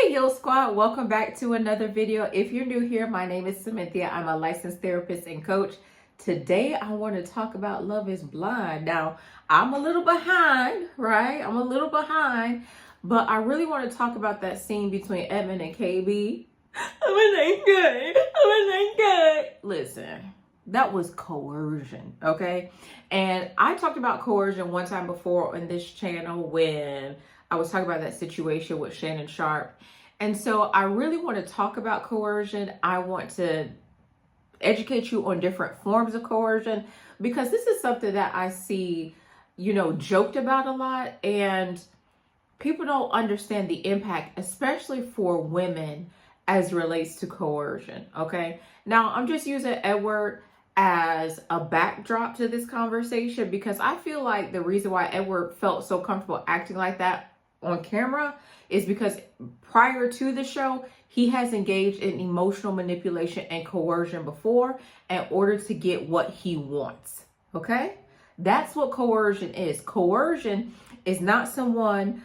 Hey Yo Squad, welcome back to another video. If you're new here, my name is Cynthia. I'm a licensed therapist and coach. Today I want to talk about Love is Blind. Now, I'm a little behind, right? I'm a little behind, but I really want to talk about that scene between Edmond and KB. Ain't good. Listen, that was coercion, okay? And I talked about coercion one time before on this channel when I was talking about that situation with Shannon Sharp. And so I really want to talk about coercion. I want to educate you on different forms of coercion because this is something that I see, joked about a lot, and people don't understand the impact, especially for women, as relates to coercion. Okay. Now I'm just using Edward as a backdrop to this conversation because I feel like the reason why Edward felt so comfortable acting like that on camera is because prior to the show, he has engaged in emotional manipulation and coercion before in order to get what he wants. Okay? That's what coercion is. Coercion is not someone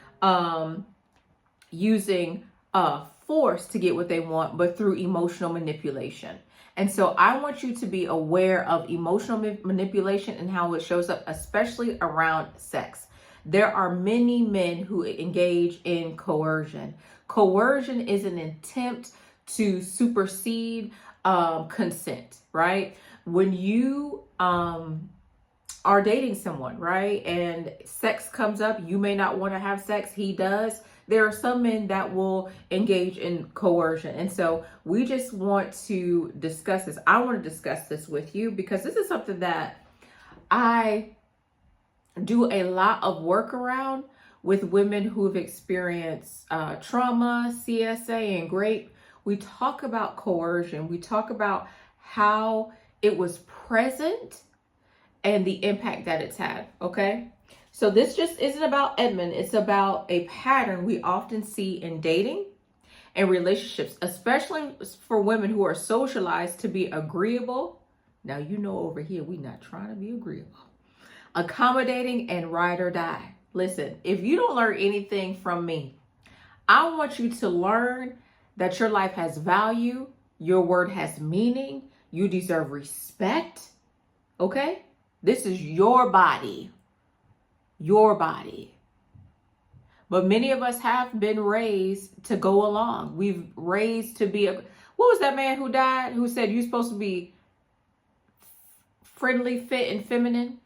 using force to get what they want, but through emotional manipulation. And so I want you to be aware of emotional manipulation and how it shows up, especially around sex. There are many men who engage in coercion. Coercion is an attempt to supersede consent, right? When you are dating someone, right, and sex comes up, you may not want to have sex, he does. There are some men that will engage in coercion. And so we just want to discuss this. I want to discuss this with you because this is something that I do a lot of work around with women who have experienced trauma, CSA, and GRAPE. We talk about coercion. We talk about how it was present and the impact that it's had, okay? So this just isn't about Edmond. It's about a pattern we often see in dating and relationships, especially for women who are socialized to be agreeable. Now, over here, we're not trying to be agreeable. Accommodating and ride or die. Listen, if you don't learn anything from me, I want you to learn that your life has value, your word has meaning, you deserve respect, okay? This is your body. Your body. But many of us have been raised to go along. We've raised to be what was that man who died who said you're supposed to be friendly, fit, and feminine?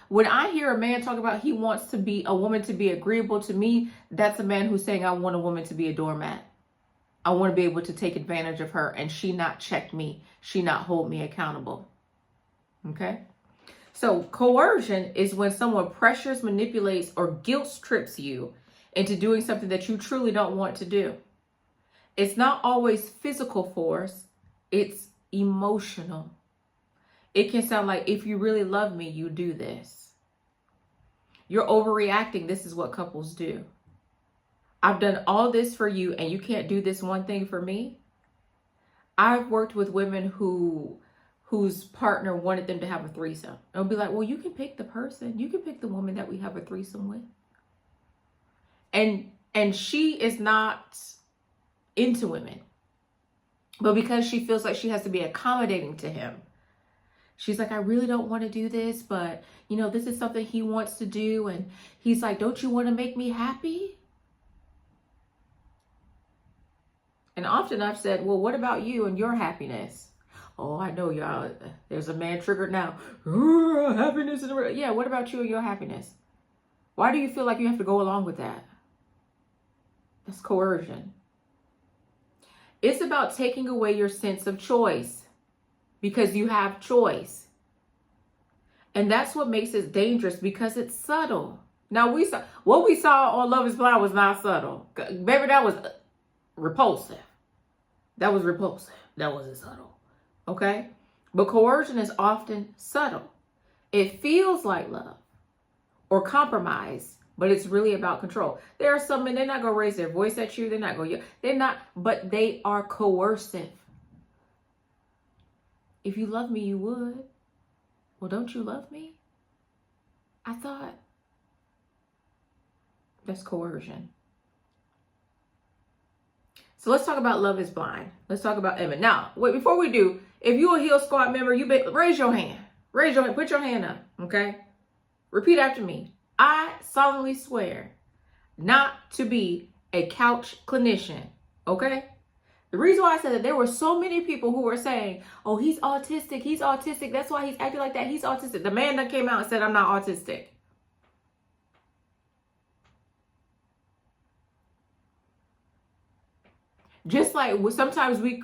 When I hear a man talk about he wants to be a woman to be agreeable to me, that's a man who's saying I want a woman to be a doormat. I want to be able to take advantage of her and she not check me, she not hold me accountable. Okay? So coercion is when someone pressures, manipulates, or guilt trips you into doing something that you truly don't want to do. It's not always physical force, it's emotional. It can sound like, if you really love me, you do this. You're overreacting. This is what couples do. I've done all this for you and you can't do this one thing for me. I've worked with women whose partner wanted them to have a threesome. They'll be like, well, you can pick the person. You can pick the woman that we have a threesome with. And she is not into women. But because she feels like she has to be accommodating to him, she's like, I really don't want to do this, but, this is something he wants to do. And he's like, don't you want to make me happy? And often I've said, well, what about you and your happiness? Oh, I know, y'all. There's a man triggered now. Happiness is real. Yeah, what about you and your happiness? Why do you feel like you have to go along with that? That's coercion. It's about taking away your sense of choice. Because you have choice. And that's what makes it dangerous because it's subtle. Now, what we saw on Love is Blind was not subtle. Baby, that was repulsive. That was repulsive. That wasn't subtle. Okay? But coercion is often subtle. It feels like love or compromise, but it's really about control. There are some men, they're not going to raise their voice at you. But they are coercive. If you love me, you would. Well, don't you love me? I thought. That's coercion. So let's talk about Love is Blind. Let's talk about Edmond. Now, wait, before we do, if you're a Heal Squad member, raise your hand. Raise your hand. Put your hand up, okay? Repeat after me. I solemnly swear not to be a couch clinician, okay? The reason why I said that, there were so many people who were saying, oh, he's autistic, that's why he's acting like that, he's autistic. The man that came out and said, I'm not autistic. Just like sometimes we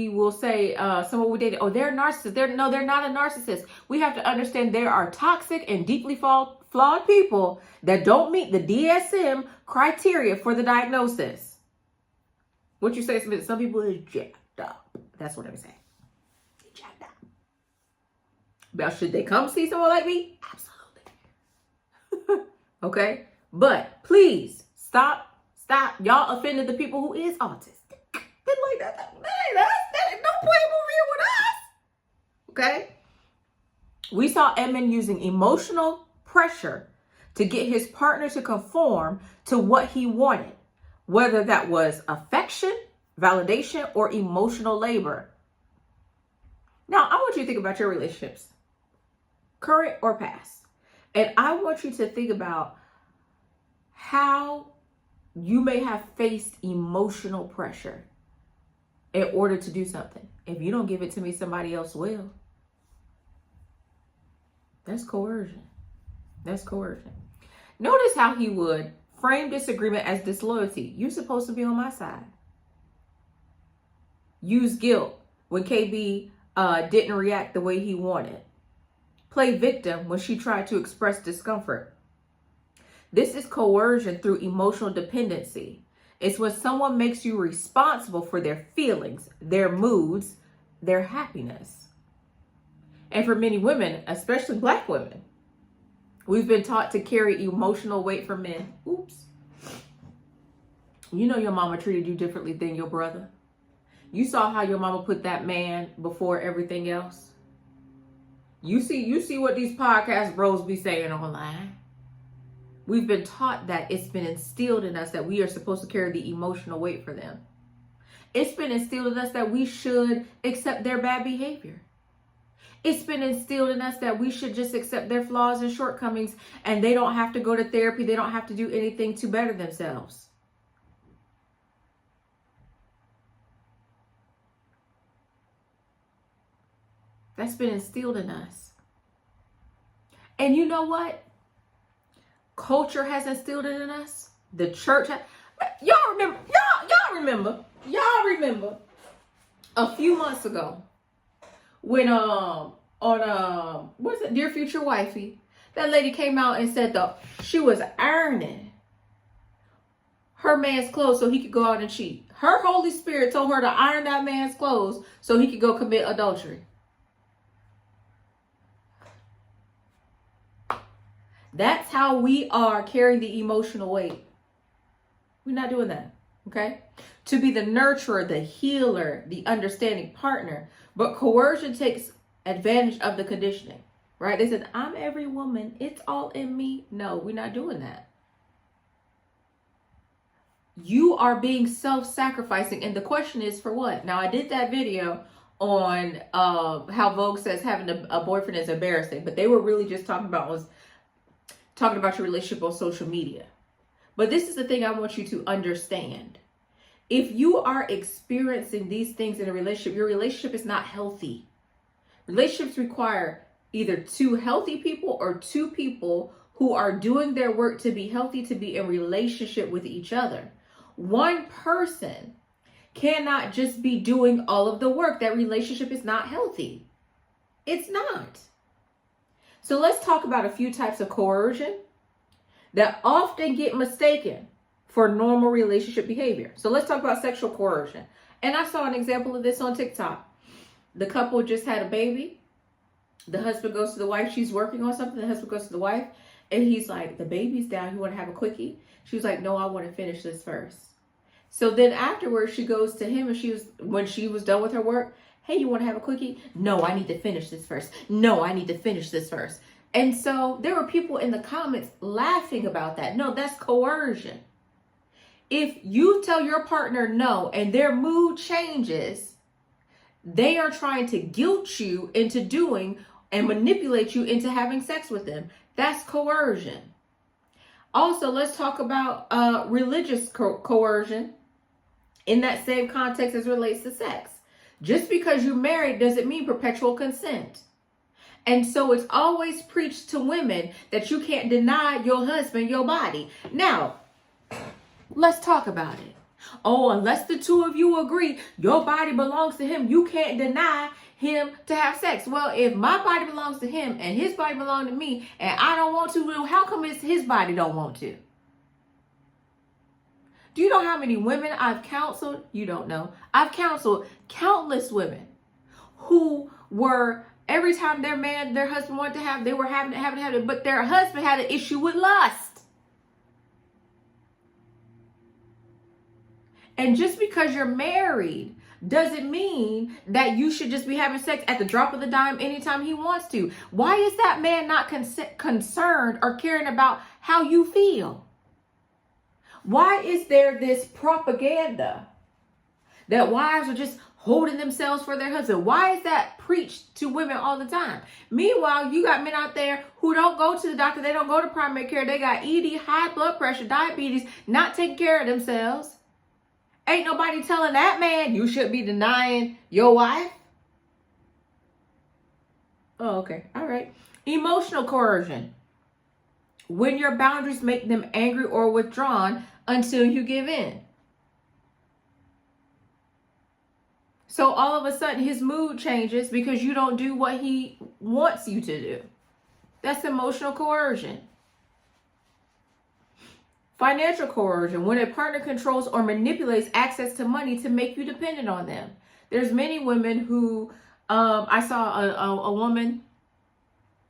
will say someone we dated, oh, they're a narcissist. They're not a narcissist. We have to understand there are toxic and deeply flawed people that don't meet the DSM criteria for the diagnosis. What you say, some people is jacked up. That's what I'm saying. Jacked up. Now, should they come see someone like me? Absolutely. Okay? But please stop. Y'all offended the people who is autistic. Like that ain't no point over here with us. Okay? We saw Edmond using emotional pressure to get his partner to conform to what he wanted, whether that was affection, validation, or emotional labor. Now, I want you to think about your relationships, current or past. And I want you to think about how you may have faced emotional pressure in order to do something. If you don't give it to me, somebody else will. That's coercion. That's coercion. Notice how he would frame disagreement as disloyalty. You're supposed to be on my side. Use guilt when KB didn't react the way he wanted. Play victim when she tried to express discomfort. This is coercion through emotional dependency. It's when someone makes you responsible for their feelings, their moods, their happiness. And for many women, especially Black women, we've been taught to carry emotional weight for men. Oops. You know your mama treated you differently than your brother. You saw how your mama put that man before everything else. You see what these podcast bros be saying online. We've been taught that. It's been instilled in us that we are supposed to carry the emotional weight for them. It's been instilled in us that we should accept their bad behavior. It's been instilled in us that we should just accept their flaws and shortcomings, and they don't have to go to therapy. They don't have to do anything to better themselves. That's been instilled in us. And you know what? Culture has instilled it in us. The church has. Y'all remember a few months ago when what's it, Dear Future Wifey, that lady came out and said she was ironing her man's clothes so he could go out and cheat. Her Holy Spirit told her to iron that man's clothes so he could go commit adultery. That's how we are carrying the emotional weight. We're not doing that, okay? To be the nurturer, the healer, the understanding partner. But coercion takes advantage of the conditioning, right? They said, I'm every woman. It's all in me. No, we're not doing that. You are being self-sacrificing. And the question is for what? Now, I did that video on how Vogue says having a boyfriend is embarrassing. But they were really just talking about your relationship on social media. But this is the thing I want you to understand. If you are experiencing these things in a relationship, your relationship is not healthy. Relationships require either two healthy people or two people who are doing their work to be healthy, to be in relationship with each other. One person cannot just be doing all of the work. That relationship is not healthy. It's not. So let's talk about a few types of coercion that often get mistaken for normal relationship behavior. So let's talk about sexual coercion. And I saw an example of this on TikTok. The couple just had a baby. The husband goes to the wife. She's working on something. The husband goes to the wife. And he's like, the baby's down. You want to have a quickie? She was like, no, I want to finish this first. So then afterwards, she goes to him and when she was done with her work, hey, you want to have a quickie? No, I need to finish this first. No, I need to finish this first. And so there were people in the comments laughing about that. No, that's coercion. If you tell your partner no and their mood changes, they are trying to guilt you into doing and manipulate you into having sex with them. That's coercion. Also, let's talk about religious coercion in that same context as relates to sex. Just because you're married doesn't mean perpetual consent. And so it's always preached to women that you can't deny your husband your body. Now, let's talk about it. Oh, unless the two of you agree your body belongs to him, you can't deny him to have sex. Well, if my body belongs to him and his body belongs to me and I don't want to, well, how come his body don't want to? Do you know how many women I've counseled? You don't know. I've counseled countless women who were, every time their husband wanted to have, they were having it, but their husband had an issue with lust. And just because you're married doesn't mean that you should just be having sex at the drop of the dime anytime he wants to. Why is that man not concerned or caring about how you feel? Why is there this propaganda that wives are just holding themselves for their husband? Why is that preached to women all the time? Meanwhile, you got men out there who don't go to the doctor. They don't go to primary care. They got ED, high blood pressure, diabetes, not taking care of themselves. Ain't nobody telling that man you should be denying your wife. Oh, okay. All right. Emotional coercion. When your boundaries make them angry or withdrawn until you give in. So all of a sudden his mood changes because you don't do what he wants you to do. That's emotional coercion. Financial coercion, when a partner controls or manipulates access to money to make you dependent on them. There's many women who, I saw a woman,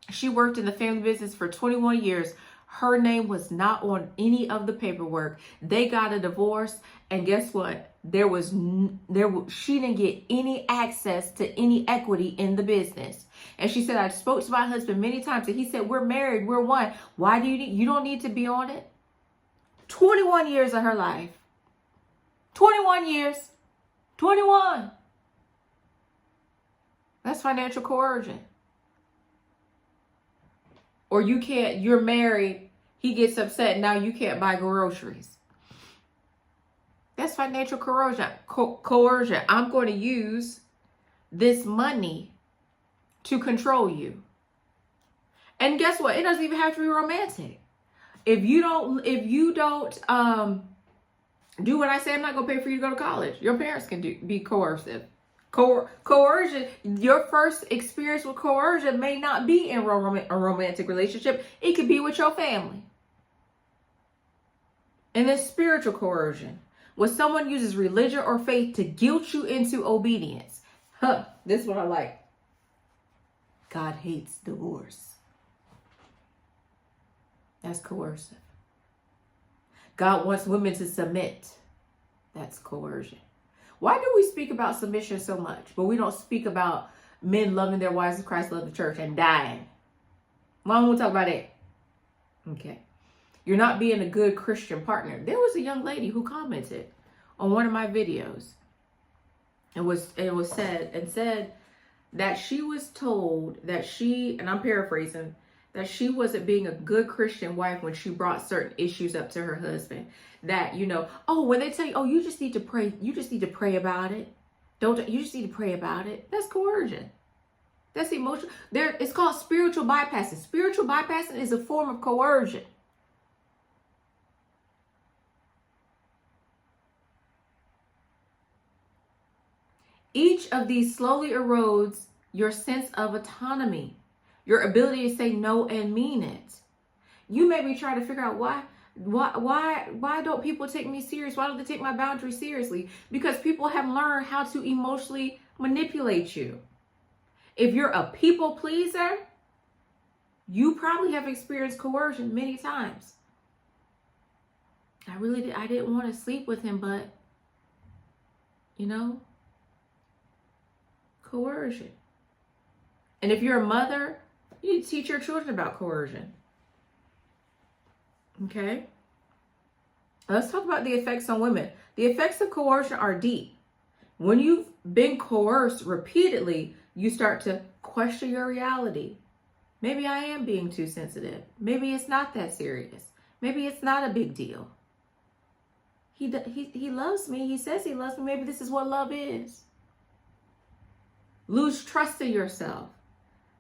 she worked in the family business for 21 years. Her name was not on any of the paperwork. They got a divorce, and guess what? She didn't get any access to any equity in the business. And she said, I spoke to my husband many times, and he said, we're married, we're one. Why do you don't need to be on it? 21 years of her life. 21 years. 21. That's financial coercion. Or you're married, he gets upset, now you can't buy groceries. That's financial coercion. Coercion. I'm going to use this money to control you. And guess what? It doesn't even have to be romantic. If you don't do what I say, I'm not going to pay for you to go to college. Your parents can be coercive. Coercion, your first experience with coercion may not be in a romantic relationship. It could be with your family. And then spiritual coercion, when someone uses religion or faith to guilt you into obedience. This one I like. God hates divorce. That's coercive. God wants women to submit. That's coercion. Why do we speak about submission so much, but we don't speak about men loving their wives as Christ loved the church and dying? Why don't we talk about it? Okay. You're not being a good Christian partner. There was a young lady who commented on one of my videos. It was said that she was told that and I'm paraphrasing, that she wasn't being a good Christian wife when she brought certain issues up to her husband. That, when they tell you, you just need to pray. You just need to pray about it. You just need to pray about it. That's coercion. That's emotional. It's called spiritual bypassing. Spiritual bypassing is a form of coercion. Each of these slowly erodes your sense of autonomy, your ability to say no and mean it. You may be trying to figure out why don't people take me serious? Why don't they take my boundaries seriously? Because people have learned how to emotionally manipulate you. If you're a people pleaser, you probably have experienced coercion many times. I didn't want to sleep with him, but coercion. And if you're a mother, you need to teach your children about coercion. Okay? Let's talk about the effects on women. The effects of coercion are deep. When you've been coerced repeatedly, you start to question your reality. Maybe I am being too sensitive. Maybe it's not that serious. Maybe it's not a big deal. He loves me. He says he loves me. Maybe this is what love is. Lose trust in yourself.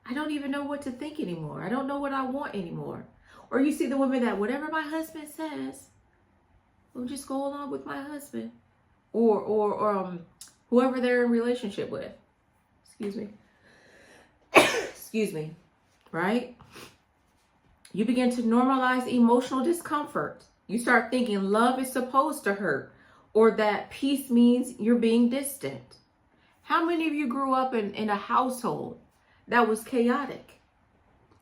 I don't even know what to think anymore. I don't know what I want anymore. Or you see the women that whatever my husband says, we'll just go along with my husband. Or whoever they're in relationship with. Excuse me. Excuse me. Right? You begin to normalize emotional discomfort. You start thinking love is supposed to hurt, or that peace means you're being distant. How many of you grew up in a household that was chaotic?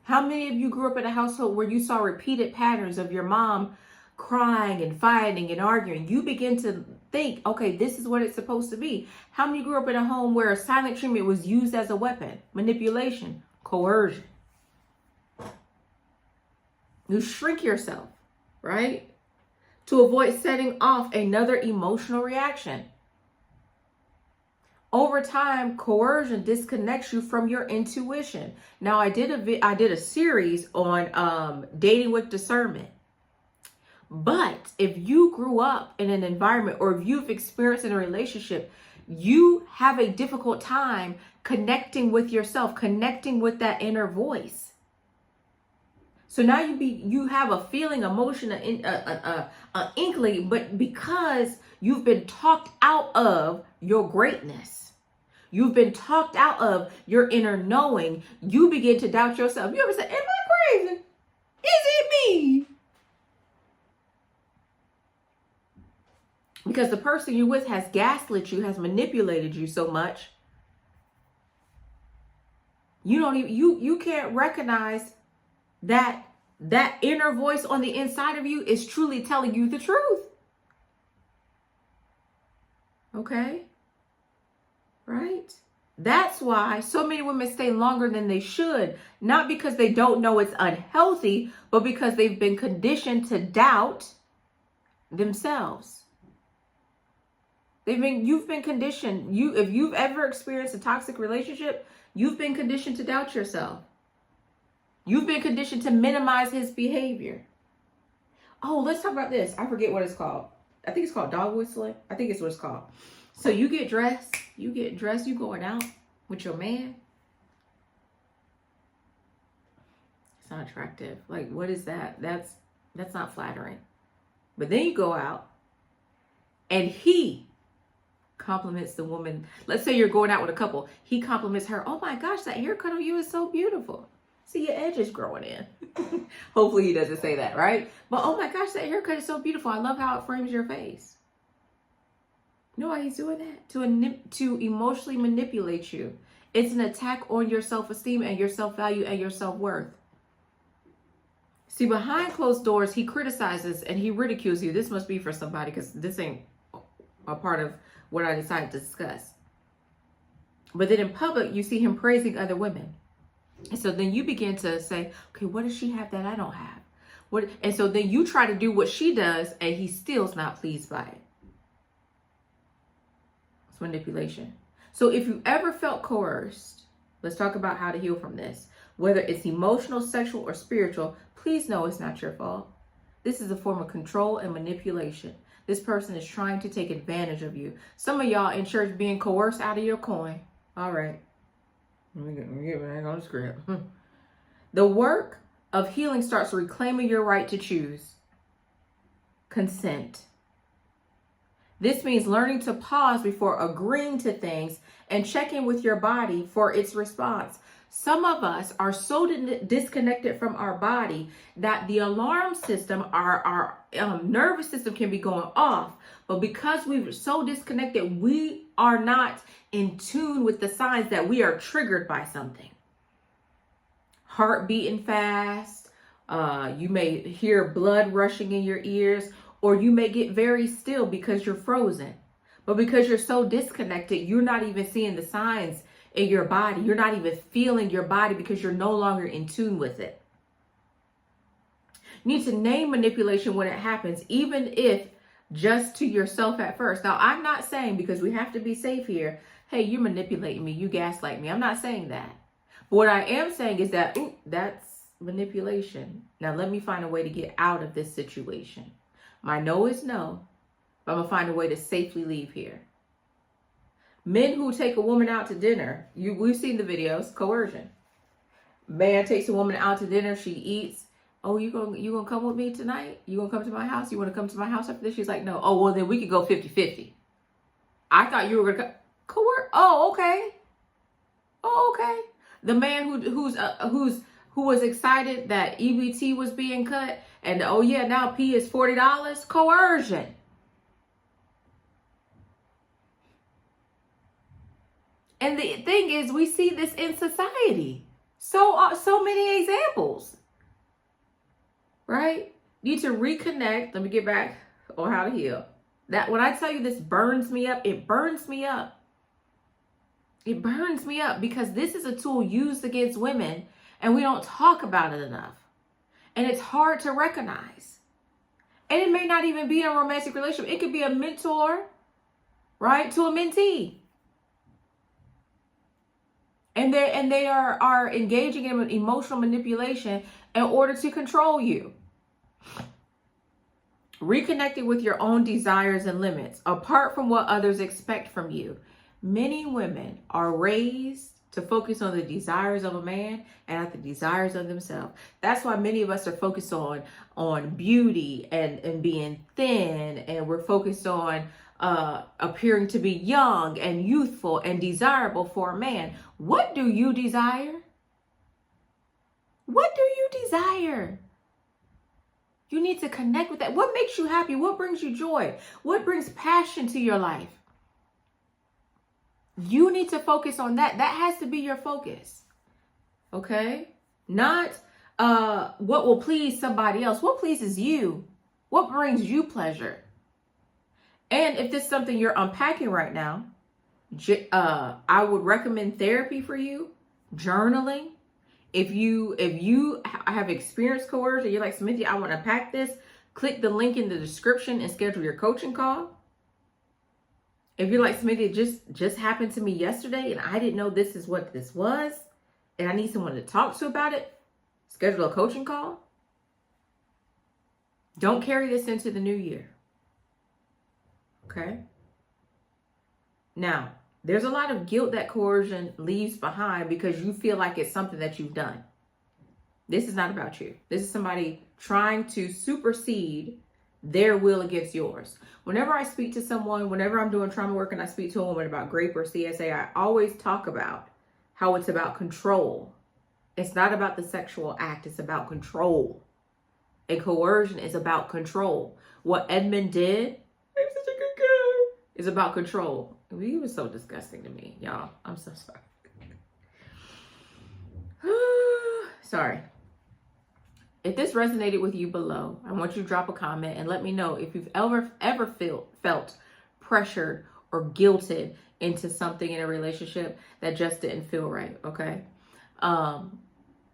How many of you grew up in a household where you saw repeated patterns of your mom crying and fighting and arguing? You begin to think, okay, this is what it's supposed to be. How many grew up in a home where silent treatment was used as a weapon? Manipulation, coercion. You shrink yourself, right? To avoid setting off another emotional reaction. Over time, coercion disconnects you from your intuition. Now, I did a series on dating with discernment. But if you grew up in an environment, or if you've experienced in a relationship, you have a difficult time connecting with yourself, connecting with that inner voice. So now you have a feeling, emotion, an inkling, but because you've been talked out of your greatness, you've been talked out of your inner knowing, you begin to doubt yourself. You ever say, am I crazy? Is it me? Because the person you're with has gaslit you, has manipulated you so much. You can't recognize that inner voice on the inside of you is truly telling you the truth. Okay? Right? That's why so many women stay longer than they should. Not because they don't know it's unhealthy, but because they've been conditioned to doubt themselves. You've been conditioned. If you've ever experienced a toxic relationship, you've been conditioned to doubt yourself. You've been conditioned to minimize his behavior. Oh, let's talk about this. I forget what it's called. I think it's called dog whistling. I think it's what it's called. So you get dressed, you going out with your man. It's not attractive. Like, what is that? That's not flattering. But then you go out and he compliments the woman. Let's say you're going out with a couple. He compliments her. Oh my gosh, that haircut on you is so beautiful. See, your edge is growing in. Hopefully he doesn't say that, right? But oh my gosh, that haircut is so beautiful. I love how it frames your face. You know why he's doing that? To emotionally manipulate you. It's an attack on your self-esteem and your self-value and your self-worth. See, behind closed doors, he criticizes and he ridicules you. This must be for somebody, because this ain't a part of what I decided to discuss. But then in public, you see him praising other women. And so then you begin to say, okay, what does she have that I don't have? And so then you try to do what she does, and he still's not pleased by it. It's manipulation. So if you ever felt coerced, let's talk about how to heal from this. Whether it's emotional, sexual, or spiritual, please know it's not your fault. This is a form of control and manipulation. This person is trying to take advantage of you. Some of y'all in church being coerced out of your coin. All right. Let me get back on the script. The work of healing starts reclaiming your right to choose. Consent. This means learning to pause before agreeing to things and checking with your body for its response. Some of us are so disconnected from our body that the alarm system, our nervous system can be going off. But because we're so disconnected, we are not in tune with the signs that we are triggered by something. Heart beating fast. You may hear blood rushing in your ears, or you may get very still because you're frozen. But because you're so disconnected, you're not even seeing the signs in your body. You're not even feeling your body because you're no longer in tune with it. You need to name manipulation when it happens, even if just to yourself at first. Now, I'm not saying, because we have to be safe here, hey, you're manipulating me, you gaslight me. I'm not saying that. But what I am saying is that, ooh, that's manipulation. Now, let me find a way to get out of this situation. My no is no, but I'm going to find a way to safely leave here. Men who take a woman out to dinner, we've seen the videos, coercion. Man takes a woman out to dinner, she eats. Oh, you gonna come with me tonight? You gonna come to my house? You want to come to my house after this? She's like, no. Oh, well, then we could go 50-50. I thought you were gonna coerce. Oh, okay. Oh, okay. The man who was excited that EBT was being cut, and oh yeah, now P is $40. Coercion. And the thing is, we see this in society. So many examples. Right? Need to reconnect. Let me get back on how to heal. That when I tell you this burns me up, it burns me up. It burns me up because this is a tool used against women and we don't talk about it enough. And it's hard to recognize. And it may not even be in a romantic relationship. It could be a mentor, right, to a mentee. And they are engaging in emotional manipulation in order to control you. Reconnecting with your own desires and limits, apart from what others expect from you. Many women are raised to focus on the desires of a man and not the desires of themselves. That's why many of us are focused on beauty and being thin, and we're focused on appearing to be young and youthful and desirable for a man. What do you desire? What do you desire? You need to connect with that. What makes you happy? What brings you joy? What brings passion to your life? You need to focus on that. That has to be your focus. Okay? Not what will please somebody else. What pleases you? What brings you pleasure? And if this is something you're unpacking right now, I would recommend therapy for you, journaling. If you have experienced coercion, you're like, Cynthia, I want to unpack this, click the link in the description and schedule your coaching call. If you're like, Cynthia, it just happened to me yesterday and I didn't know this is what this was, and I need someone to talk to about it, schedule a coaching call. Don't carry this into the new year. Okay? Now, there's a lot of guilt that coercion leaves behind because you feel like it's something that you've done. This is not about you. This is somebody trying to supersede their will against yours. Whenever I speak to someone, whenever I'm doing trauma work and I speak to a woman about GRAPE or CSA, I always talk about how it's about control. It's not about the sexual act. It's about control. And coercion is about control. What Edmond did, I'm such a good guy, is about control. He was so disgusting to me, y'all. I'm so sorry. Sorry. If this resonated with you below, I want you to drop a comment and let me know if you've ever felt pressured or guilted into something in a relationship that just didn't feel right, okay?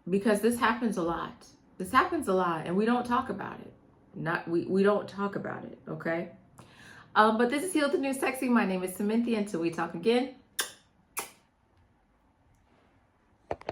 Because this happens a lot. This happens a lot and we don't talk about it. We don't talk about it, okay? But this is Heal the New Sexy. My name is Cynthia. Until we talk again,